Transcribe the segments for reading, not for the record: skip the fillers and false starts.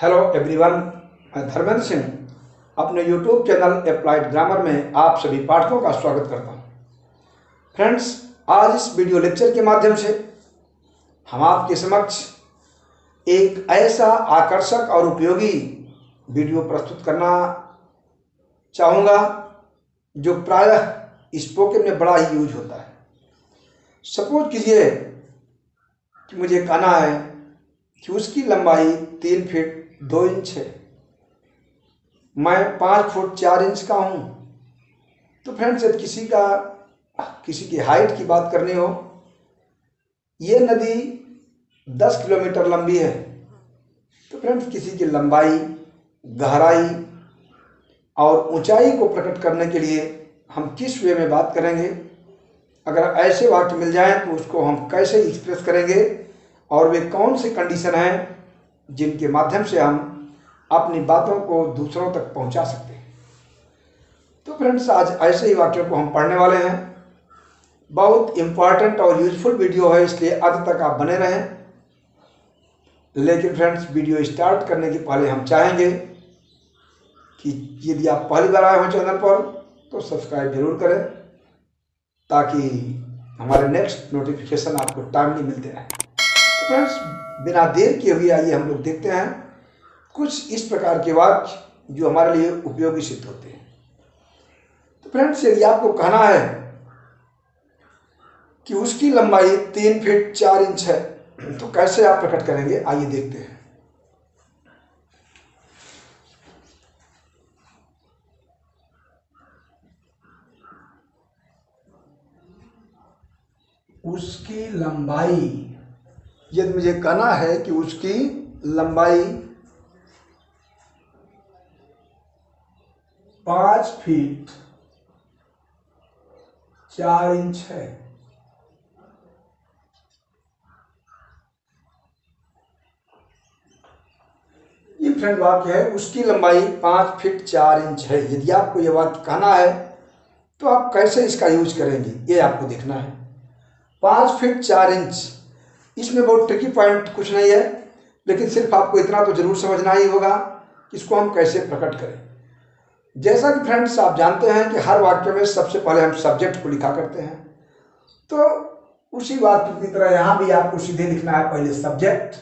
Hello everyone, मैं धर्मेंद्र सिंह अपने YouTube channel applied grammar में आप सभी पाठकों का स्वागत करता हूं। फ्रेंड्स, आज इस वीडियो लेक्चर के माध्यम से हम आपके समक्ष एक ऐसा आकर्षक और उपयोगी वीडियो प्रस्तुत करना चाहूँगा जो प्रायः स्पोकन में बड़ा ही यूज होता है। सपोज कीजिए कि मुझे कहना है कि उसकी लंबाई 3 फीट 2 इंच है, मैं 5 फुट 4 इंच का हूँ। तो फ्रेंड्स, यदि किसी की हाइट की बात करनी हो, ये नदी 10 किलोमीटर लंबी है, तो फ्रेंड्स किसी की लंबाई, गहराई और ऊंचाई को प्रकट करने के लिए हम किस वे में बात करेंगे, अगर ऐसे वाक्य मिल जाएं तो उसको हम कैसे एक्सप्रेस करेंगे और वे कौन से कंडीशन हैं जिनके माध्यम से हम अपनी बातों को दूसरों तक पहुंचा सकते हैं। तो फ्रेंड्स, आज ऐसे ही वाक्यों को हम पढ़ने वाले हैं। बहुत इंपॉर्टेंट और यूजफुल वीडियो है, इसलिए अंत तक आप बने रहें। लेकिन फ्रेंड्स, वीडियो स्टार्ट करने के पहले हम चाहेंगे कि यदि आप पहली बार आए हो चैनल पर तो सब्सक्राइब जरूर करें, ताकि हमारे नेक्स्ट नोटिफिकेशन आपको टाइमली मिलते रहें। तो फ्रेंड्स, बिना देर किए हुए आइए हम लोग देखते हैं कुछ इस प्रकार के वाक्य जो हमारे लिए उपयोगी सिद्ध होते हैं। तो फ्रेंड्स, यदि आपको कहना है कि उसकी लंबाई 3 फीट 4 इंच है, तो कैसे आप प्रकट करेंगे, आइए देखते हैं। उसकी लंबाई, यदि मुझे कहना है कि उसकी लंबाई 5 फीट 4 इंच है, ये फ्रेंड वाक्य है। उसकी लंबाई 5 फीट 4 इंच है। यदि आपको यह वाक्य कहना है तो आप कैसे इसका यूज करेंगे, ये आपको देखना है। 5 फीट 4 इंच, इसमें बहुत ट्रिकी पॉइंट कुछ नहीं है, लेकिन सिर्फ आपको इतना तो जरूर समझना ही होगा कि इसको हम कैसे प्रकट करें। जैसा कि फ्रेंड्स आप जानते हैं कि हर वाक्य में सबसे पहले हम सब्जेक्ट को लिखा करते हैं, तो उसी वाक्य की तरह यहाँ भी आपको सीधे लिखना है पहले सब्जेक्ट।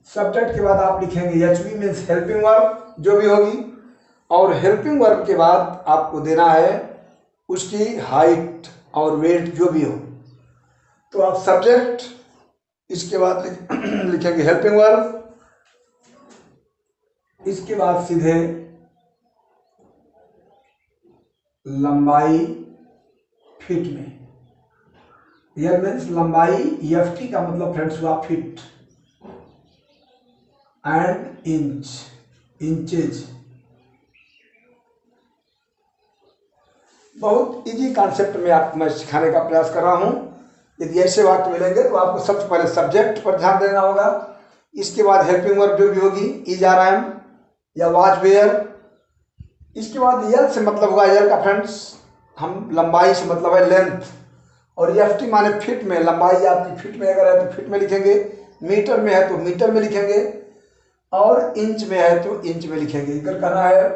सब्जेक्ट के बाद आप लिखेंगे एचवी मीन्स हेल्पिंग वर्ब जो भी होगी, और हेल्पिंग वर्ब के बाद आपको देना है उसकी हाइट और वेट जो भी हो। तो आप सब्जेक्ट, इसके बाद लिखेंगे हेल्पिंग वर्ब, इसके बाद सीधे लंबाई फीट में। यह मीन्स लंबाई, एफटी का मतलब फ्रेंड्स हुआ फीट, एंड इंच, इंचेज। बहुत इजी कॉन्सेप्ट में मैं सिखाने का प्रयास कर रहा हूं। यदि ऐसे वाक्य मिलेंगे तो आपको सबसे पहले सब्जेक्ट पर ध्यान देना होगा, इसके बाद हेल्पिंग वर्ब जो भी होगी, इज आर एम या वाज वेयर, इसके बाद यल से मतलब होगा, यल का फ्रेंड्स हम लंबाई से मतलब है लेंथ, और एफ टी माने फीट में। लंबाई आपकी फीट में अगर है तो फीट में लिखेंगे, मीटर में है तो मीटर में लिखेंगे, और इंच में है तो इंच में लिखेंगे। अगर कहना है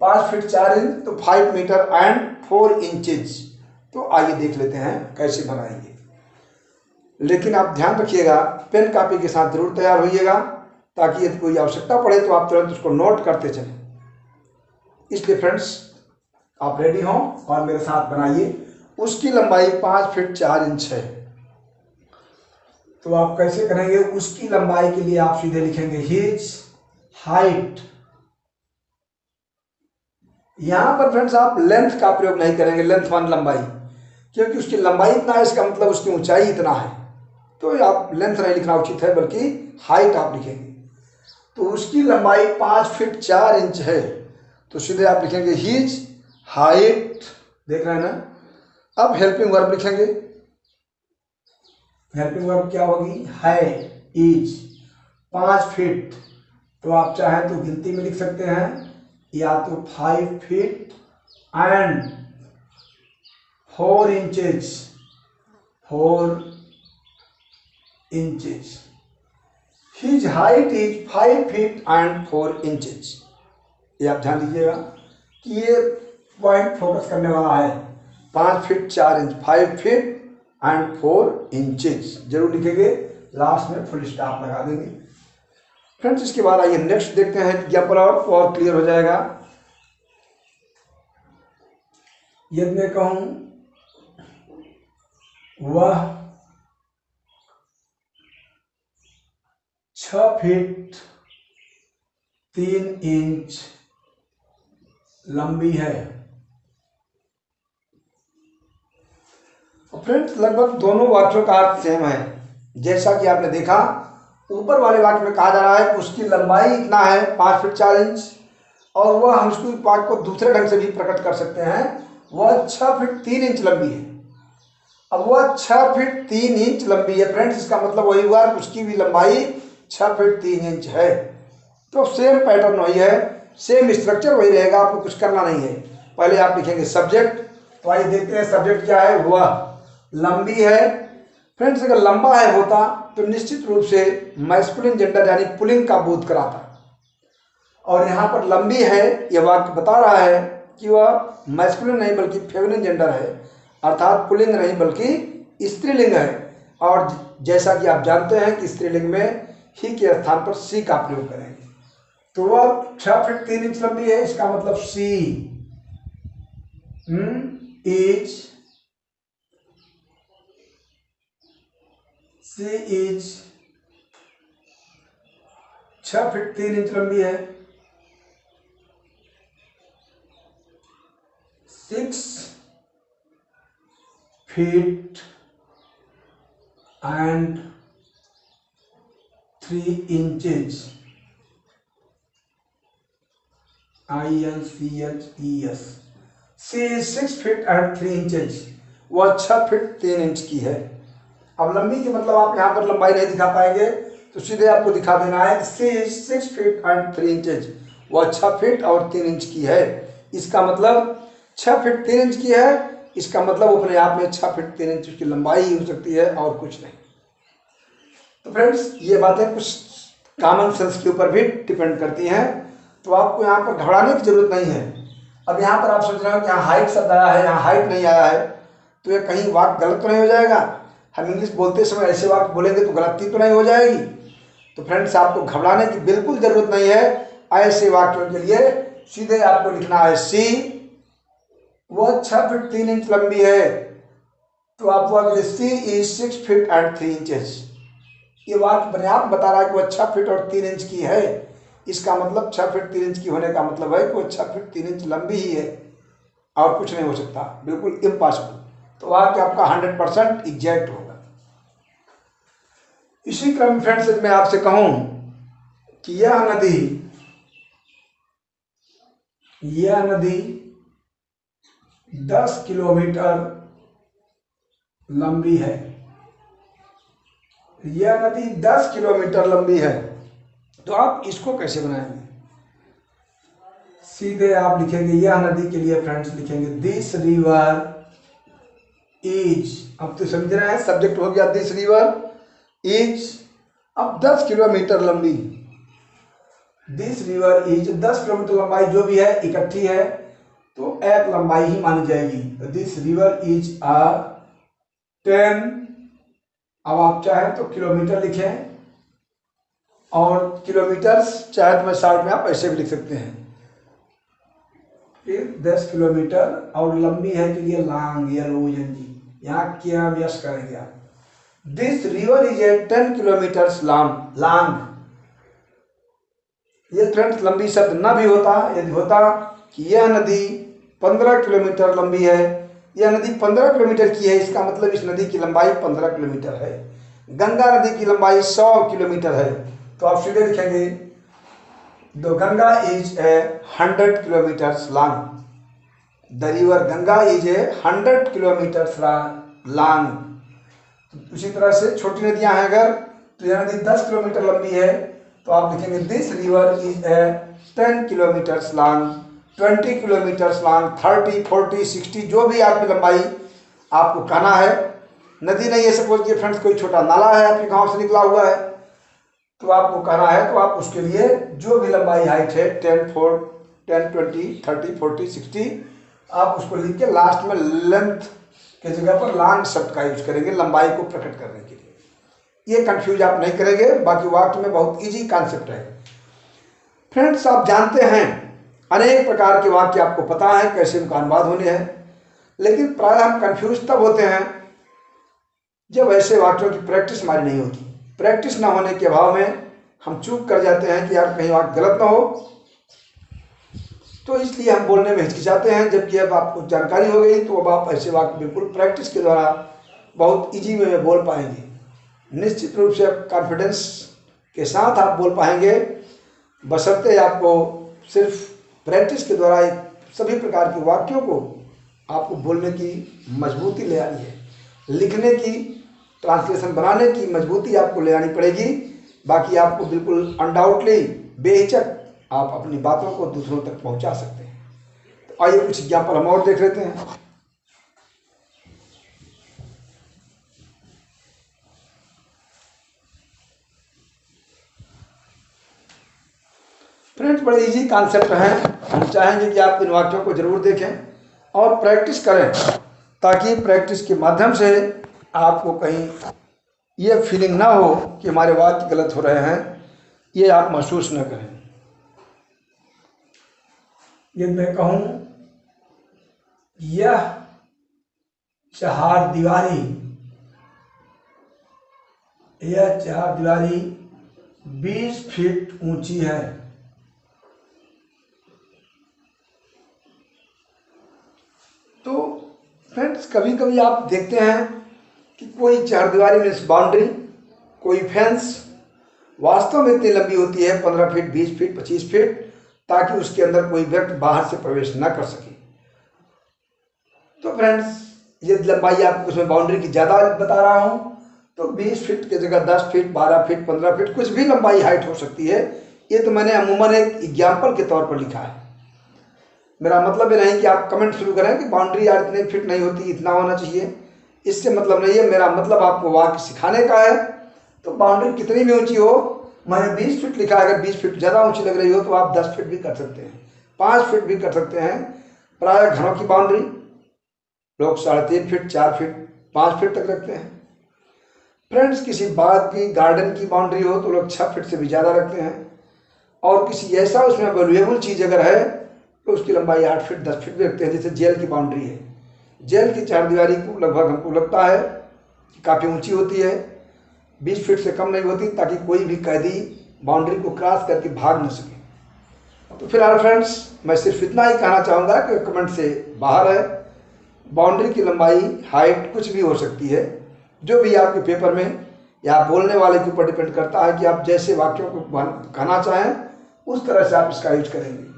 5 फीट 4 इंच तो 5 मीटर एंड 4 इंचेज। तो आइए देख लेते हैं कैसे बनाएंगे। लेकिन आप ध्यान रखिएगा, पेन कापी के साथ जरूर तैयार होइएगा, ताकि यदि कोई आवश्यकता पड़े तो आप तुरंत उसको नोट करते चलें। इसलिए फ्रेंड्स, आप रेडी हों और मेरे साथ बनाइए। उसकी लंबाई 5 फीट 4 इंच है, तो आप कैसे करेंगे? उसकी लंबाई के लिए आप सीधे लिखेंगे हिज हाइट। यहां पर फ्रेंड्स आप लेंथ का प्रयोग नहीं करेंगे, लेंथ मान लंबाई, क्योंकि उसकी लंबाई इतना है, इसका मतलब उसकी ऊंचाई इतना है, तो आप लेंथ नहीं लिखना उचित है, बल्कि हाइट आप लिखेंगे। तो उसकी लंबाई 5 फीट 4 इंच है, तो सीधे आप लिखेंगे हिज हाइट। देख रहे हैं ना? अब हेल्पिंग वर्ब लिखेंगे। हेल्पिंग वर्ब क्या होगी? है, इज। 5 फीट, तो आप चाहें तो गिनती में लिख सकते हैं, या तो 5 feet and 4 inches, 4 inches. His height is 5 feet and 4 inches. ये आप ध्यान दीजिएगा कि ये पॉइंट फोकस करने वाला है। 5 feet 4 inch, 5 feet and 4 inches जरूर लिखेंगे, लास्ट में फुल स्टॉप लगा देंगे। फ्रेंड्स इसके बाद आइए नेक्स्ट देखते हैं एग्जाम्पल और क्लियर हो जाएगा। यदि मैं कहूं वह 6 फीट 3 इंच लंबी है। फ्रेंड्स लगभग दोनों वाक्यों का अर्थ सेम है। जैसा कि आपने देखा ऊपर वाले वाक्य में कहा जा रहा है कि उसकी लंबाई इतना है 5 फीट 4 इंच, और वह हम उसको वाक्य को दूसरे ढंग से भी प्रकट कर सकते हैं, वह 6 फीट 3 इंच लंबी है। अब वह 6 फीट 3 इंच लंबी है फ्रेंड्स, इसका मतलब वही हुआ कि उसकी भी लंबाई 6 फीट 3 इंच है। तो सेम पैटर्न वही है, सेम स्ट्रक्चर वही रहेगा, आपको कुछ करना नहीं है। पहले आप लिखेंगे सब्जेक्ट। तो आइए देखते हैं सब्जेक्ट क्या है। वह लंबी है। फ्रेंड्स अगर लंबा है होता तो निश्चित रूप से मैस्कुलिन जेंडर यानी पुल्लिंग का बोध कराता, और यहाँ पर लंबी है यह वाक्य बता रहा है कि वह मैस्कुलिन नहीं बल्कि फेमिनिन जेंडर है, अर्थात पुल्लिंग नहीं बल्कि स्त्रीलिंग है। और जैसा कि आप जानते हैं कि स्त्रीलिंग में ही के स्थान पर सी का प्रयोग करेंगे। तो वह 6 फीट 3 इंच लंबी है, इसका मतलब सी इज 6 फीट 3 इंच लंबी है। 6 feet and 3 inches INCHES। See 6 feet and 3 inches, वह 6 फीट 3 इंच की है। अब लंबी के मतलब आप यहाँ पर लंबाई नहीं दिखा पाएंगे, तो सीधे आपको दिखा देना है कि सी 6 फीट एंड 3 इंचेज, वह 6 फीट और 3 इंच की है। इसका मतलब 6 फीट 3 इंच की है, इसका मतलब अपने आप में 6 फीट 3 इंच की लंबाई ही हो सकती है और कुछ नहीं। तो फ्रेंड्स ये बातें कुछ कॉमन सेंस के ऊपर भी डिपेंड करती हैं, तो आपको यहाँ पर घबराने की जरूरत नहीं है। अब यहाँ पर आप सोच रहे हो कि यहाँ हाइट शब्द आया है, यहाँ हाइट नहीं आया है, तो ये कहीं वाक्य गलत तो नहीं हो जाएगा? हम इंग्लिश बोलते समय ऐसे वाक्य बोलेंगे तो गलती तो नहीं हो जाएगी? तो फ्रेंड्स आपको घबराने की बिल्कुल जरूरत नहीं है। ऐसे वाक्यों के लिए सीधे आपको लिखना है सी, वह 6 फीट 3 इंच लंबी है, तो आप वाक्य सी इज 6 फीट एंड 3 इंचेस। ये वाक्य अपने आप बता रहा है कि वह 6 फीट और 3 इंच की है। इसका मतलब 6 फीट 3 इंच की होने का मतलब है कि वह 6 फीट 3 इंच लंबी ही है और कुछ नहीं हो सकता, बिल्कुल इम्पॉसिबल। तो वाक्य आपका 100% एग्जैक्ट होगा। इसी क्रम में फ्रेंड्स मैं आपसे कहूं कि यह नदी 10 किलोमीटर लंबी है। यह नदी 10 किलोमीटर लंबी है, तो आप इसको कैसे बनाएंगे? सीधे आप लिखेंगे यह नदी के लिए फ्रेंड्स लिखेंगे दिस रिवर इज। अब तो समझ रहे हैं, सब्जेक्ट हो गया दिस रिवर इज। अब 10 किलोमीटर लंबी, दिस रिवर इज 10 किलोमीटर लंबाई जो भी है इकट्ठी है तो एक लंबाई ही मानी जाएगी। This river is 10। अब आप चाहे तो किलोमीटर लिखें, और किलोमीटर चाहे तो मैं शॉर्ट में आप ऐसे भी लिख सकते हैं। फिर 10 किलोमीटर और लंबी है के लिए लॉन्ग, यहाँ क्या यस करेंगे आप। This river is 10 kilometre long. ये फ्रेंड्स लंबी शब्द न भी होता यदि होता कि यह नदी 15 किलोमीटर लंबी है, यह नदी 15 किलोमीटर की है, इसका मतलब इस नदी की लंबाई 15 किलोमीटर है। गंगा नदी की लंबाई 100 किलोमीटर है, तो आप सीधे लिखेंगे the Ganga is 100 kilometre long. The river Ganga is 100 kilometre long. उसी तरह से छोटी नदियां हैं अगर, तो यह नदी 10 किलोमीटर लंबी है, तो आप लिखेंगे this river is 10 kilometre long, 20 kilometre long, 30, 40, 60 जो भी आपकी लंबाई आपको कहना है। नदी नहीं है, सपोज कि फ्रेंड्स कोई छोटा नाला है आपके गांव से निकला हुआ है, तो आपको कहना है तो आप उसके लिए जो भी लंबाई हाइट है 10, 4, 10, 20, 30, 40, 60 आप उसको लिख के लास्ट में लेंथ के जगह पर लॉन्ग शब्द का यूज करेंगे लंबाई को प्रकट करने के लिए। ये कंफ्यूज आप नहीं करेंगे, बाकी वाक्य में बहुत इजी कॉन्सेप्ट है। फ्रेंड्स, आप जानते हैं अनेक प्रकार के वाक्य आपको पता है कैसे उनका अनुवाद होने हैं, लेकिन प्रायः हम कंफ्यूज तब होते हैं जब ऐसे वाक्यों की प्रैक्टिस हमारी नहीं होती। प्रैक्टिस ना होने के अभाव में हम चूक कर जाते हैं कि यार कहीं वाक्य गलत ना हो, तो इसलिए हम बोलने में हिचकिचाते हैं। जबकि अब आपको जानकारी हो गई तो अब आप ऐसे वाक्य बिल्कुल प्रैक्टिस के द्वारा बहुत इजी वे में बोल पाएंगे। निश्चित रूप से कॉन्फिडेंस के साथ आप बोल पाएंगे, बशर्ते आपको सिर्फ प्रैक्टिस के द्वारा सभी प्रकार के वाक्यों को आपको बोलने की मजबूती ले आनी है, लिखने की, ट्रांसलेशन बनाने की मजबूती आपको ले आनी पड़ेगी। बाकी आपको बिल्कुल अनडाउटली बेहिचक आप अपनी बातों को दूसरों तक पहुंचा सकते हैं। तो आइए कुछ एग्जाम्पल हम और देख लेते हैं। फ्रेंड्स, बड़े इजी कॉन्सेप्ट हैं। हम चाहेंगे कि आप इन वाक्यों को जरूर देखें और प्रैक्टिस करें, ताकि प्रैक्टिस के माध्यम से आपको कहीं ये फीलिंग ना हो कि हमारे वाक्य गलत हो रहे हैं, ये आप महसूस न करें। ये मैं कहूँ यह चारदीवारी 20 फीट ऊंची है। तो फ्रेंड्स, कभी कभी आप देखते हैं कि कोई चारदीवारी मीन्स बाउंड्री, कोई फेंस वास्तव में इतनी लंबी होती है 15 फीट, 20 फीट, 25 फीट, ताकि उसके अंदर कोई व्यक्ति बाहर से प्रवेश न कर सके। तो फ्रेंड्स, ये लंबाई आपको उसमें बाउंड्री की ज़्यादा बता रहा हूँ, तो 20 फीट की जगह 10 फीट, 12 फीट, 15 फीट, कुछ भी लंबाई हाइट हो सकती है। ये तो मैंने अमूमन एक एग्जाम्पल के तौर पर लिखा है। मेरा मतलब ये नहीं कि आप कमेंट शुरू करें कि बाउंड्री यार इतने फिट नहीं होती, इतना होना चाहिए, इससे मतलब नहीं है। मेरा मतलब आपको वाक्य सिखाने का है। तो बाउंड्री कितनी भी ऊंची हो, मैंने 20 फीट लिखा है, अगर 20 फीट ज़्यादा ऊंची लग रही हो तो आप 10 फीट भी कर सकते हैं, 5 फीट भी कर सकते हैं। प्रायः घरों की बाउंड्री लोग 3.5 फीट, 4 फीट, 5 फीट तक रखते हैं। फ्रेंड्स, किसी बाग की, गार्डन की बाउंड्री हो तो लोग 6 फीट से भी ज़्यादा रखते हैं। और किसी ऐसा उसमें वैल्यूएबल चीज़ अगर है तो उसकी लंबाई 8 फीट, 10 फीट भी रखते हैं। जैसे जेल की बाउंड्री है, जेल की चारदीवारी को लगभग हमको लगता है कि काफ़ी ऊंची होती है, 20 फीट से कम नहीं होती, ताकि कोई भी कैदी बाउंड्री को क्रॉस करके भाग न सके। तो फिलहाल फ्रेंड्स, मैं सिर्फ इतना ही कहना चाहूँगा कि कमेंट से बाहर है। बाउंड्री की लंबाई, हाइट कुछ भी हो सकती है, जो भी आपके पेपर में या बोलने वाले के ऊपर डिपेंड करता है कि आप जैसे वाक्यों को कहना चाहें उस तरह से आप इसका यूज करेंगे।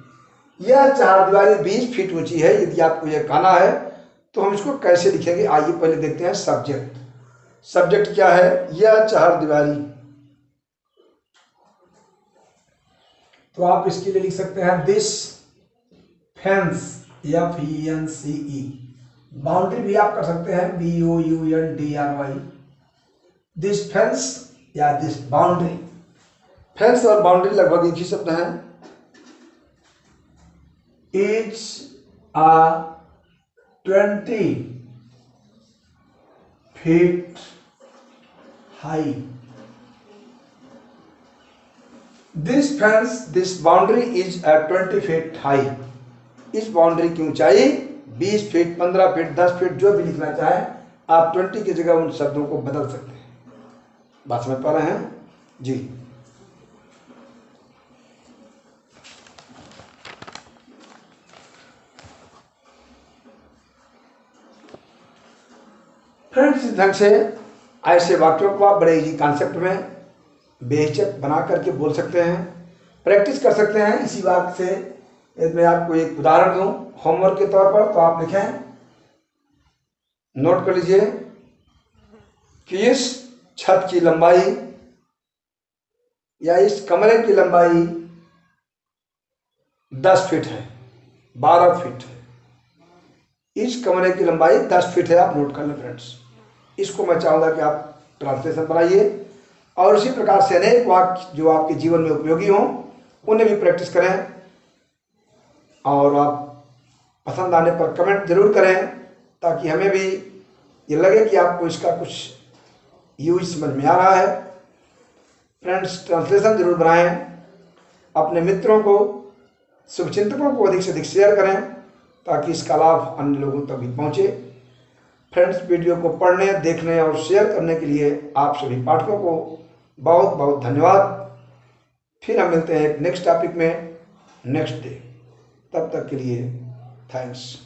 यह चारदीवारी 20 फीट ऊंची है, यदि आपको यह कहना है तो हम इसको कैसे लिखेंगे, आइए पहले देखते हैं सब्जेक्ट। सब्जेक्ट क्या है, यह चारदीवारी। तो आप इसके लिए लिख सकते हैं दिस फेंस, FENCE। बाउंड्री भी आप कर सकते हैं BOUNDRY। दिस फेंस या दिस बाउंड्री। फेंस और बाउंड्री लगभग एक ही शब्द हैं। Is a 20 feet high। This fence, this boundary is at 20 feet high। इस बाउंड्री की ऊंचाई 20 फीट, 15 फीट, 10 फीट, जो भी लिखना चाहें आप 20 की जगह उन शब्दों को बदल सकते हैं। बात समझ पा रहे हैं जी। फ्रेंड्स, इस ढंग से ऐसे वाक्यों को आप बड़े इजी कॉन्सेप्ट में बेहिचक बना करके बोल सकते हैं, प्रैक्टिस कर सकते हैं। इसी वाक्य से मैं आपको एक उदाहरण दूं होमवर्क के तौर पर, तो आप लिखें, नोट कर लीजिए कि इस छत की लंबाई या इस कमरे की लंबाई 10 फीट है, 12 फीट है। इस कमरे की लंबाई 10 फीट है, आप नोट कर लें फ्रेंड्स। इसको मैं चाहूँगा कि आप ट्रांसलेशन बनाइए और इसी प्रकार से अनेक वाक्य जो आपके जीवन में उपयोगी हों उन्हें भी प्रैक्टिस करें। और आप पसंद आने पर कमेंट जरूर करें ताकि हमें भी ये लगे कि आपको इसका कुछ यूज समझ में आ रहा है। फ्रेंड्स, ट्रांसलेशन जरूर बनाएं, अपने मित्रों को, शुभचिंतकों को अधिक से अधिक शेयर करें ताकि इसका लाभ अन्य लोगों तक भी पहुंचे। फ्रेंड्स, वीडियो को पढ़ने, देखने और शेयर करने के लिए आप सभी पाठकों को बहुत बहुत धन्यवाद। फिर हम मिलते हैं एक नेक्स्ट टॉपिक में नेक्स्ट डे। तब तक के लिए थैंक्स।